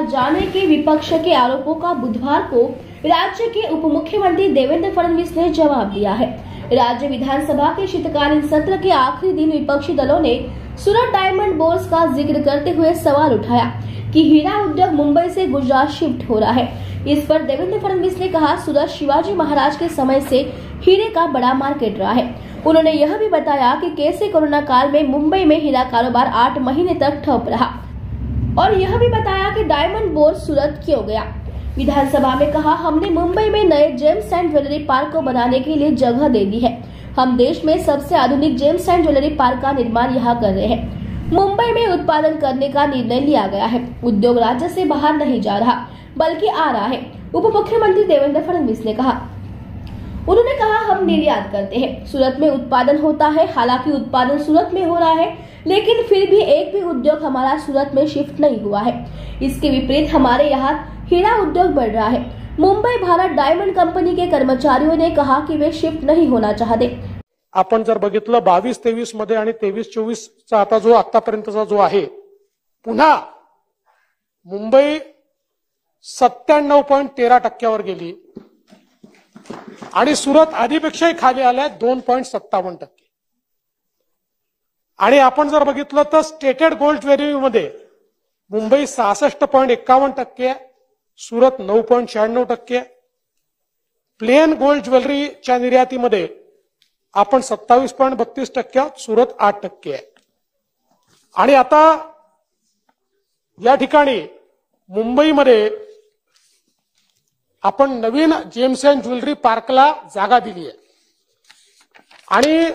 बाहर जाने के विपक्ष के आरोपों का बुधवार को राज्य के उप मुख्यमंत्री देवेंद्र फडणवीस ने जवाब दिया है। राज्य विधानसभा के शीतकालीन सत्र के आखिरी दिन विपक्षी दलों ने सूरत डायमंड बोर्स का जिक्र करते हुए सवाल उठाया कि हीरा उद्योग मुंबई से गुजरात शिफ्ट हो रहा है। इस पर देवेंद्र फडणवीस ने कहा, सूरत शिवाजी महाराज के समय से हीरे का बड़ा मार्केट रहा है। उन्होंने यह भी बताया कि कैसे कोरोना काल में मुंबई में हीरा कारोबार 8 महीने तक ठप रहा और यह भी बताया कि डायमंड बोर्स सूरत क्यों गया। विधानसभा में कहा, हमने मुंबई में नए जेम्स एंड ज्वेलरी पार्क को बनाने के लिए जगह दे दी है। हम देश में सबसे आधुनिक जेम्स एंड ज्वेलरी पार्क का निर्माण यहाँ कर रहे हैं। मुंबई में उत्पादन करने का निर्णय लिया गया है। उद्योग राज्य से बाहर नहीं जा रहा बल्कि आ रहा है, उप मुख्यमंत्री देवेंद्र फडणवीस ने कहा। उन्होंने कहा, हम निर्यात करते हैं, सूरत में उत्पादन होता है। हालांकि उत्पादन सूरत में हो रहा है, लेकिन फिर भी एक भी उद्योग हमारा सूरत में शिफ्ट नहीं हुआ है। इसके विपरीत हमारे यहाँ हीरा उद्योग बढ़ रहा है। मुंबई भारत डायमंड कंपनी के कर्मचारियों ने कहा कि वे शिफ्ट नहीं होना चाहते। आपण जर बघितलं 22-23 मध्ये आणि 23-24 चा आता जो आतापर्यंतचा जो आहे, पुन्हा मुंबई 97.13% गेली आणि सूरत आधीपेक्षाही खाली आलाय 2.57%। आणि आपण जर बघितलं तर स्टेटेड गोल्ड ज्वेलरी मध्ये मुंबई 66.51%, सूरत 9.96%, प्लेन गोल्ड ज्वेलरीच्या निर्यातीमध्ये आपण 27.32%, सूरत 8% आहे। आणि आता या ठिकाणी मुंबईमध्ये आपण नवीन जेम्स एंड ज्वेलरी पार्कला जागा दिली आहे आणि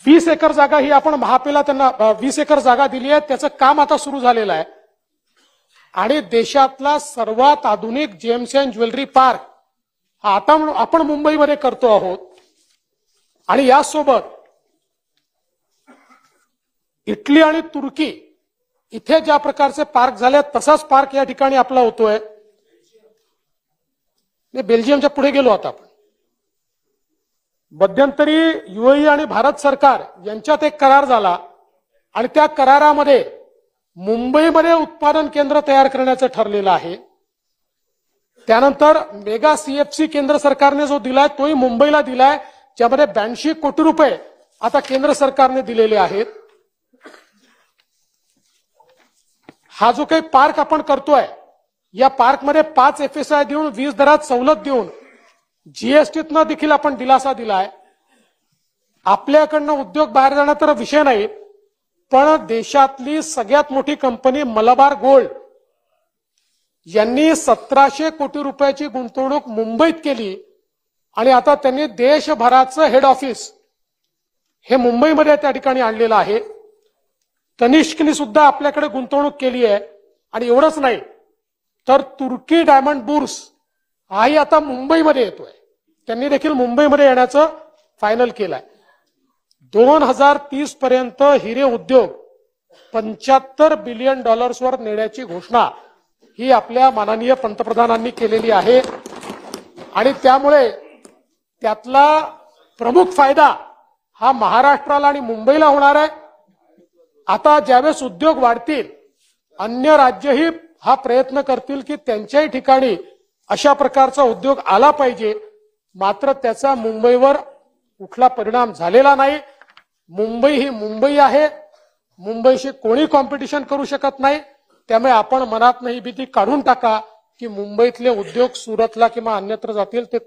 20 एकर जागा ही आपण महापेला त्यांना 20 एकर जागा दिली आहे। त्याचं काम आता सुरू झालेलं आहे आणि देशातला सर्वात आधुनिक जेम्स एंड ज्वेलरी पार्क हा आता आपण मुंबईमध्ये करतो आहोत। आणि यासोबत इटली आणि तुर्की इथे ज्या प्रकारचे पार्क झाले तसाच पार्क या ठिकाणी आपला होतोय। बेल्जियमच्या पुढे गेलो आता आपण। मध्यंतरी यूएई आणि भारत सरकार यांच्यात एक करार झाला आणि त्या करारामध्ये मुंबईमध्ये उत्पादन केंद्र तयार करण्याचं ठरलेलं आहे। त्यानंतर मेगा सीएफसी केंद्र सरकारने जो दिलाय तोही मुंबईला दिलाय, ज्यामध्ये 82 कोटी रुपये आता केंद्र सरकारने दिलेले आहेत। हा जो काही पार्क आपण करतोय, या पार्कमध्ये 5 FSI देऊन 20 दरात सवलत देऊन जीएसटीतनं देखील आपण दिलासा दिलाय। आपल्याकडनं उद्योग बाहेर जाणं तर विषय नाही, पण देशातली सगळ्यात मोठी कंपनी मलबार गोल्ड यांनी 1700 कोटी रुपयाची गुंतवणूक मुंबईत केली आणि आता त्यांनी देशभराचं हेड ऑफिस हे मुंबईमध्ये त्या ठिकाणी आणलेलं आहे। तनिष्कनी सुद्धा आपल्याकडे गुंतवणूक केली आहे आणि एवढंच नाही तर तुर्की डायमंड बोर्स हाही आता मुंबईमध्ये येतोय। त्यांनी देखील मुंबईमध्ये येण्याचं फायनल केलंय। 2030 पर्यंत हिरे उद्योग $75 बिलियन वर नेण्याची घोषणा ही आपल्या माननीय पंतप्रधानांनी केलेली आहे आणि त्यामुळे त्यातला प्रमुख फायदा हा महाराष्ट्राला आणि मुंबईला होणार आहे। आता ज्यावेळेस उद्योग वाढतील, अन्य राज्यही हा प्रयत्न करतील की त्यांच्याही ठिकाणी अशा प्रकारचा उद्योग आला पाहिजे, मात्र त्याचा मुंबईवर कुठला परिणाम झालेला नाही। मुंबई ही मुंबई आहे, मुंबईशी कोणी कॉम्पिटिशन करू शकत नाही। त्यामुळे आपण मनात ही भीती काढून टाका की मुंबईतले उद्योग सुरतला किंवा अन्यत्र जातील, ते